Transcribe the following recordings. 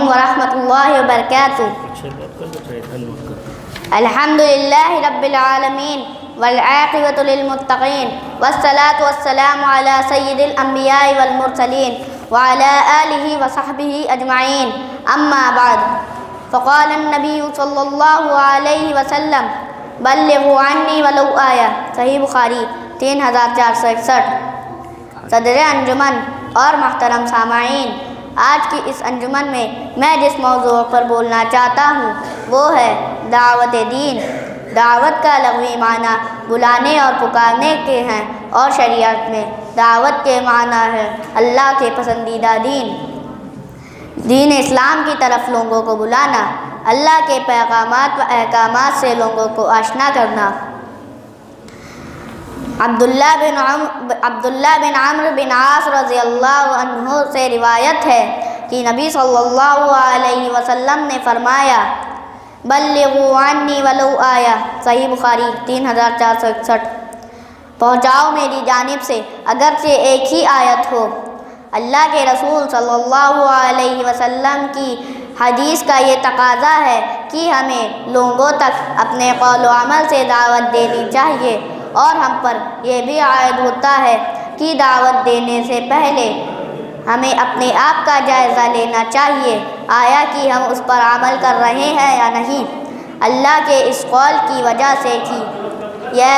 ورحمۃ اللہ وبرکاتہ۔ الحمد للہ رب العالمین والعاقبۃ للمتقین والصلاۃ والسلام علی سید الانبیاء والمرسلین وعلی آلہ وصحبہ اجمعین، اما بعد، فقال النبی صلی اللہ علیہ وسلم بلغوا عنی ولو آیہ، صحیح بخاری 3461۔ صدر انجمن اور محترم سامعین، آج کی اس انجمن میں میں جس موضوع پر بولنا چاہتا ہوں وہ ہے دعوت دین۔ دعوت کا لغوی معنی بلانے اور پکارنے کے ہیں، اور شریعت میں دعوت کے معنی ہے اللہ کے پسندیدہ دین، دین اسلام کی طرف لوگوں کو بلانا، اللہ کے پیغامات و احکامات سے لوگوں کو آشنا کرنا۔ عبداللہ بن عمرو بن عاص رضی اللہ عنہ سے روایت ہے کہ نبی صلی اللہ علیہ وسلم نے فرمایا بلغوا عنی ولو آیہ، صحیح بخاری 3461۔ پہنچاؤ میری جانب سے اگرچہ ایک ہی آیت ہو۔ اللہ کے رسول صلی اللہ علیہ وسلم کی حدیث کا یہ تقاضا ہے کہ ہمیں لوگوں تک اپنے قول و عمل سے دعوت دینی چاہیے، اور ہم پر یہ بھی عائد ہوتا ہے کہ دعوت دینے سے پہلے ہمیں اپنے آپ کا جائزہ لینا چاہیے، آیا کہ ہم اس پر عمل کر رہے ہیں یا نہیں۔ اللہ کے اس قول کی وجہ سے کہ یا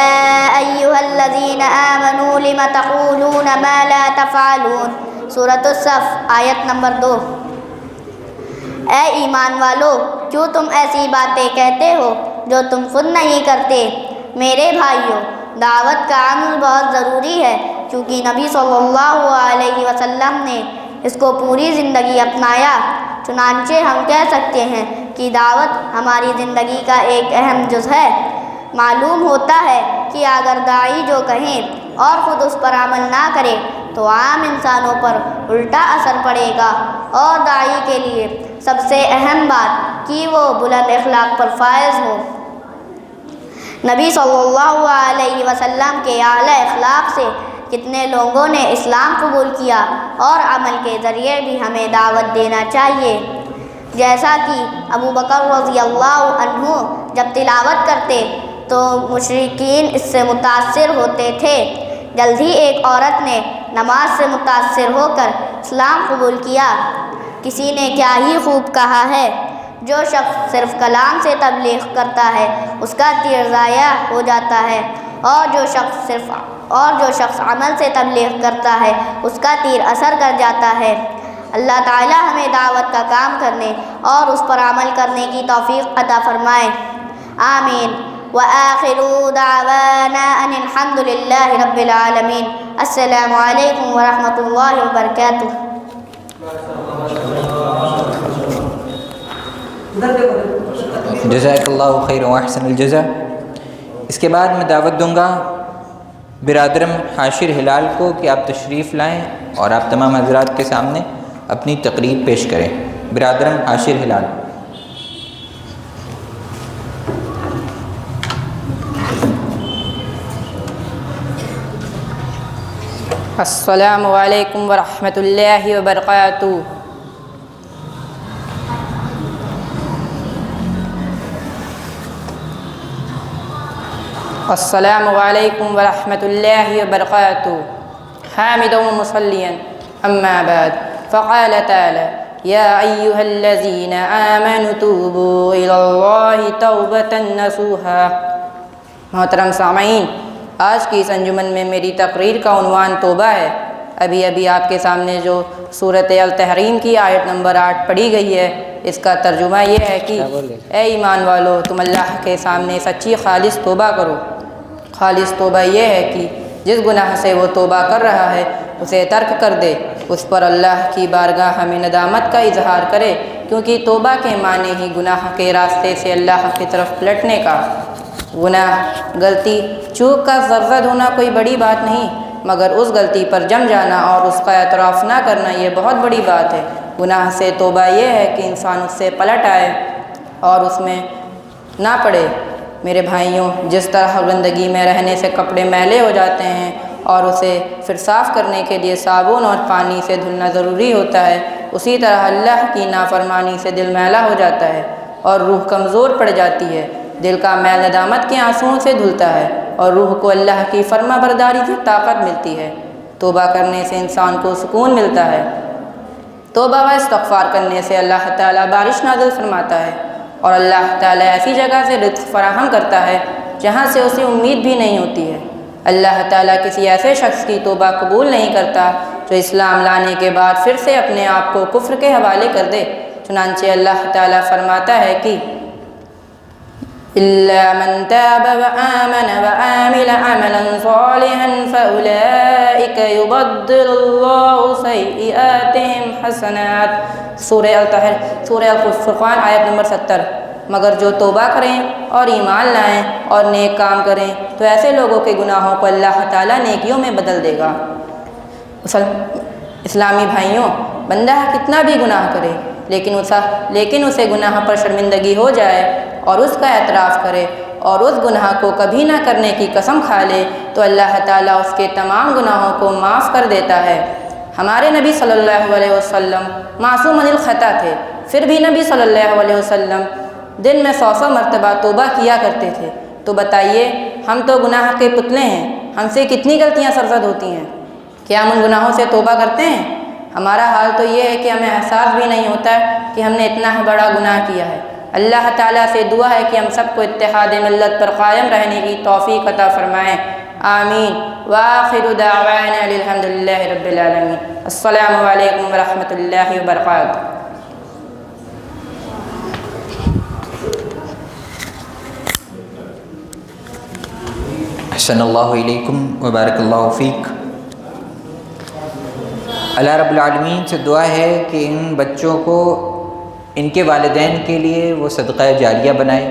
ایھا الذین آمنوا لم تقولون ما لا تفعلون، سورۃ الصف آیت نمبر 2۔ اے ایمان والو، کیوں تم ایسی باتیں کہتے ہو جو تم خود نہیں کرتے؟ میرے بھائیوں، دعوت کا عمل بہت ضروری ہے، کیونکہ نبی صلی اللہ علیہ وسلم نے اس کو پوری زندگی اپنایا۔ چنانچہ ہم کہہ سکتے ہیں کہ دعوت ہماری زندگی کا ایک اہم جز ہے۔ معلوم ہوتا ہے کہ اگر داعی جو کہیں اور خود اس پر عمل نہ کرے تو عام انسانوں پر الٹا اثر پڑے گا، اور داعی کے لیے سب سے اہم بات کہ وہ بلند اخلاق پر فائز ہو۔ نبی صلی اللہ علیہ وسلم کے اعلیٰ اخلاق سے کتنے لوگوں نے اسلام قبول کیا، اور عمل کے ذریعے بھی ہمیں دعوت دینا چاہیے۔ جیسا کہ ابو بکر رضی اللہ عنہ جب تلاوت کرتے تو مشرکین اس سے متاثر ہوتے تھے۔ جلد ہی ایک عورت نے نماز سے متاثر ہو کر اسلام قبول کیا۔ کسی نے کیا ہی خوب کہا ہے، جو شخص صرف کلام سے تبلیغ کرتا ہے اس کا تیر ضائع ہو جاتا ہے، اور جو شخص عمل سے تبلیغ کرتا ہے اس کا تیر اثر کر جاتا ہے۔ اللہ تعالی ہمیں دعوت کا کام کرنے اور اس پر عمل کرنے کی توفیق عطا فرمائے، آمین۔ وآخر دعوانا ان الحمد للہ رب العالمین۔ السلام علیکم ورحمۃ اللہ وبرکاتہ۔ جزاک اللہ خیر و احسن الجزا۔ اس کے بعد میں دعوت دوں گا برادرم حاشر ہلال کو کہ آپ تشریف لائیں اور آپ تمام حضرات کے سامنے اپنی تقریر پیش کریں۔ برادرم حاشر ہلال۔ السلام علیکم ورحمۃ اللہ وبرکاتہ۔ السلام علیکم ورحمۃ اللہ وبرکاتہ۔ حامدا ومصلیا اما بعد، فقال تعالی یا ایھا الذین آمنوا توبوا الی اللہ توبۃ نصوحا۔ محترم سامعین، آج کی اس انجمن میں میری تقریر کا عنوان توبہ ہے۔ ابھی آپ کے سامنے جو سورۃ التحریم کی آیت نمبر 8 پڑھی گئی ہے، اس کا ترجمہ یہ ہے کہ اے ایمان والو، تم اللہ کے سامنے سچی خالص توبہ کرو۔ خالص توبہ یہ ہے کہ جس گناہ سے وہ توبہ کر رہا ہے اسے ترک کر دے، اس پر اللہ کی بارگاہ میں ندامت کا اظہار کرے، کیونکہ توبہ کے معنی ہی گناہ کے راستے سے اللہ کی طرف پلٹنے کا۔ گناہ، غلطی، چوک کا زرزد ہونا کوئی بڑی بات نہیں، مگر اس غلطی پر جم جانا اور اس کا اعتراف نہ کرنا یہ بہت بڑی بات ہے۔ گناہ سے توبہ یہ ہے کہ انسان اس سے پلٹ آئے اور اس میں نہ پڑے۔ میرے بھائیوں، جس طرح گندگی میں رہنے سے کپڑے میلے ہو جاتے ہیں اور اسے پھر صاف کرنے کے لیے صابن اور پانی سے دھلنا ضروری ہوتا ہے، اسی طرح اللہ کی نافرمانی سے دل میلا ہو جاتا ہے اور روح کمزور پڑ جاتی ہے، دل کا میل ندامت کے آنسوؤں سے دھلتا ہے اور روح کو اللہ کی فرما برداری سے طاقت ملتی ہے۔ توبہ کرنے سے انسان کو سکون ملتا ہے۔ توبہ و استغفار کرنے سے اللہ تعالیٰ بارش نازل فرماتا ہے اور اللہ تعالیٰ ایسی جگہ سے رزق فراہم کرتا ہے جہاں سے اسے امید بھی نہیں ہوتی ہے۔ اللہ تعالیٰ کسی ایسے شخص کی توبہ قبول نہیں کرتا جو اسلام لانے کے بعد پھر سے اپنے آپ کو کفر کے حوالے کر دے۔ چنانچہ اللہ تعالیٰ فرماتا ہے کہ إِلَّا مَن تَابَ وَآمَنَ وَعَمِلَ عَمَلًا صَالِحًا فَأُولَئِكَ يُبَدِّلُ اللَّهُ سَيِّئَاتِهِمْ حَسَنَاتٍ، سورہ الفرقان آیت نمبر 70۔ مگر جو توبہ کریں اور ایمان لائیں اور نیک کام کریں تو ایسے لوگوں کے گناہوں کو اللہ تعالیٰ نیکیوں میں بدل دے گا۔ اسلامی بھائیوں، بندہ کتنا بھی گناہ کرے لیکن اسے گناہ پر شرمندگی ہو جائے اور اس کا اعتراف کرے اور اس گناہ کو کبھی نہ کرنے کی قسم کھا لے تو اللہ تعالیٰ اس کے تمام گناہوں کو معاف کر دیتا ہے۔ ہمارے نبی صلی اللہ علیہ وسلم معصوم الخطا تھے، پھر بھی نبی صلی اللہ علیہ وسلم دن میں 100 مرتبہ توبہ کیا کرتے تھے۔ تو بتائیے، ہم تو گناہ کے پتلے ہیں، ہم سے کتنی غلطیاں سرزد ہوتی ہیں؟ کیا ہم ان گناہوں سے توبہ کرتے ہیں؟ ہمارا حال تو یہ ہے کہ ہمیں احساس بھی نہیں ہوتا ہے کہ ہم نے اتنا بڑا گناہ کیا ہے۔ اللہ تعالیٰ سے دعا ہے کہ ہم سب کو اتحاد ملت پر قائم رہنے کی توفیق عطا فرمائیں، آمین۔ وآخر دعوانا الحمد للہ رب العالمین۔ السلام علیکم ورحمۃ اللہ وبرکاتہ۔ احسن اللہ علیکم وبارک اللہ فیک۔ اللہ رب العالمین سے دعا ہے کہ ان بچوں کو ان کے والدین کے لیے وہ صدقہ جاریہ بنائے،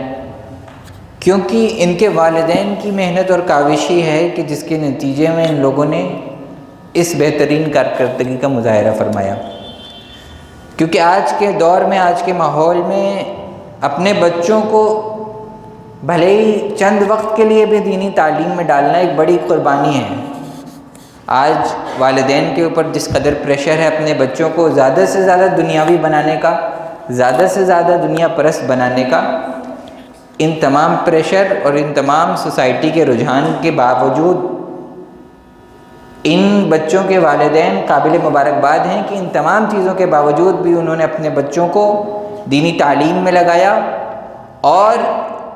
کیونکہ ان کے والدین کی محنت اور کاوشی ہے کہ جس کے نتیجے میں ان لوگوں نے اس بہترین کارکردگی کا مظاہرہ فرمایا۔ کیونکہ آج کے دور میں، آج کے ماحول میں اپنے بچوں کو بھلے ہی چند وقت کے لیے بھی دینی تعلیم میں ڈالنا ایک بڑی قربانی ہے۔ آج والدین کے اوپر جس قدر پریشر ہے اپنے بچوں کو زیادہ سے زیادہ دنیاوی بنانے کا، زیادہ سے زیادہ دنیا پرست بنانے کا، ان تمام پریشر اور ان تمام سوسائٹی کے رجحان کے باوجود ان بچوں کے والدین قابل مبارکباد ہیں کہ ان تمام چیزوں کے باوجود بھی انہوں نے اپنے بچوں کو دینی تعلیم میں لگایا اور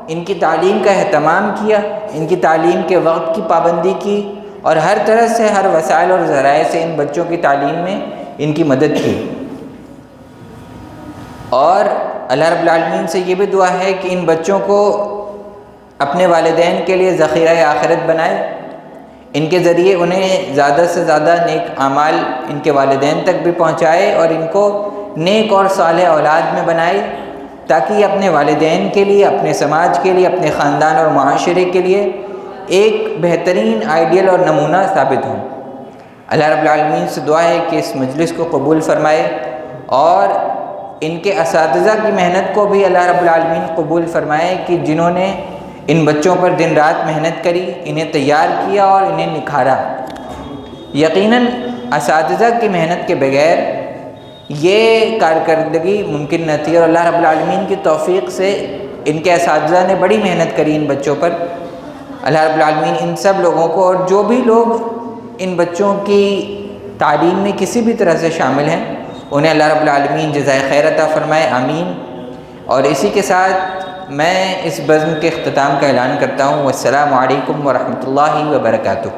ان کی تعلیم کا اہتمام کیا، ان کی تعلیم کے وقت کی پابندی کی اور ہر طرح سے، ہر وسائل اور ذرائع سے ان بچوں کی تعلیم میں ان کی مدد کی۔ اور اللہ رب العالمین سے یہ بھی دعا ہے کہ ان بچوں کو اپنے والدین کے لیے ذخیرہ آخرت بنائے، ان کے ذریعے انہیں زیادہ سے زیادہ نیک اعمال ان کے والدین تک بھی پہنچائے اور ان کو نیک اور صالح اولاد میں بنائے، تاکہ یہ اپنے والدین کے لیے، اپنے سماج کے لیے، اپنے خاندان اور معاشرے کے لیے ایک بہترین آئیڈیل اور نمونہ ثابت ہوں۔ اللہ رب العالمین سے دعا ہے کہ اس مجلس کو قبول فرمائے اور ان کے اساتذہ کی محنت کو بھی اللہ رب العالمین قبول فرمائے کہ جنہوں نے ان بچوں پر دن رات محنت کری، انہیں تیار کیا اور انہیں نکھارا۔ یقیناً اساتذہ کی محنت کے بغیر یہ کارکردگی ممکن نہ تھی، اور اللہ رب العالمین کی توفیق سے ان کے اساتذہ نے بڑی محنت کری ان بچوں پر۔ اللہ رب العالمین ان سب لوگوں کو اور جو بھی لوگ ان بچوں کی تعلیم میں کسی بھی طرح سے شامل ہیں انہیں اللہ رب العالمین جزائے خیر عطا فرمائے، آمین۔ اور اسی کے ساتھ میں اس بزم کے اختتام کا اعلان کرتا ہوں۔ والسلام علیکم ورحمۃ اللہ وبرکاتہ۔